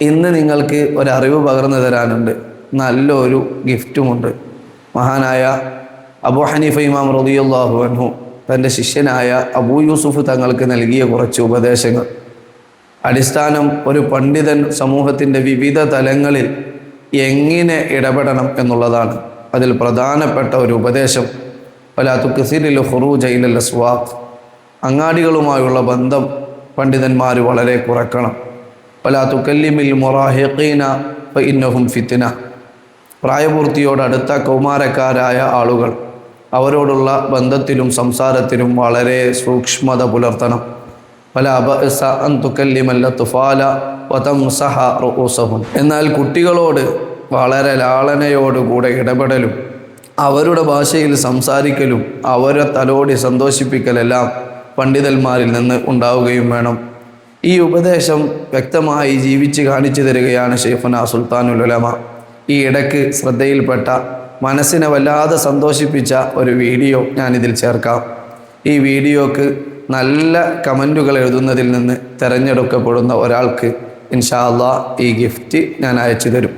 ഇന്ന് നിങ്ങൾക്ക് ഒരറിവ് പകർന്നു തരാനുണ്ട്, നല്ലൊരു ഗിഫ്റ്റുമുണ്ട്. മഹാനായ അബൂ ഹനീഫ ഇമാം റളിയല്ലാഹു അൻഹു തൻ്റെ ശിഷ്യനായ അബൂ യൂസുഫ് തങ്ങൾക്ക് നൽകിയ കുറച്ച് ഉപദേശങ്ങൾ. അടിസ്ഥാനം ഒരു പണ്ഡിതൻ സമൂഹത്തിൻ്റെ വിവിധ തലങ്ങളിൽ എങ്ങനെ ഇടപെടണം എന്നുള്ളതാണ്. അതിൽ പ്രധാനപ്പെട്ട ഒരു ഉപദേശം, വലാ തുക്സിരിൽ ഖുറൂജ ഇലൽ അസ്വാഖ്, അങ്ങാടികളുമായുള്ള ബന്ധം പണ്ഡിതന്മാർ വളരെ കുറക്കണം. വലാ തുകല്ലിമിൽ മുറാഹിഖീന ഫഇന്നഹും ഫിത്ന, പ്രായപൂർത്തിയോടടുത്ത കൗമാരക്കാരായ ആളുകൾ, അവരോടുള്ള ബന്ധത്തിലും സംസാരത്തിലും വളരെ സൂക്ഷ്മത പുലർത്തണം. വലാ ബഅസ അൻ തുകല്ലിമൽ അത്ഫാല വതംസഹ റൂസഹും, എന്നാൽ കുട്ടികളോട് വളരെ ലാളനയോടുകൂടെ ഇടപെടലും അവരുടെ ഭാഷയിൽ സംസാരിക്കലും അവരെ തലോടി സന്തോഷിപ്പിക്കലെല്ലാം പണ്ഡിതന്മാരിൽ നിന്ന് ഉണ്ടാവുകയും വേണം. ഈ ഉപദേശം വ്യക്തമായി ജീവിച്ച് കാണിച്ചു തരികയാണ് ശൈഖുനാ സുൽത്താനുൽ ഉലമ. ഈ ഇടയ്ക്ക് ശ്രദ്ധയിൽപ്പെട്ട, മനസ്സിനെ വല്ലാതെ സന്തോഷിപ്പിച്ച ഒരു വീഡിയോ ഞാനിതിൽ ചേർക്കാം. ഈ വീഡിയോക്ക് നല്ല കമൻറ്റുകൾ എഴുതുന്നതിൽ നിന്ന് തിരഞ്ഞെടുക്കപ്പെടുന്ന ഒരാൾക്ക് ഇൻഷാ അല്ലാഹ് ഈ ഗിഫ്റ്റ് ഞാൻ അയച്ചു തരും.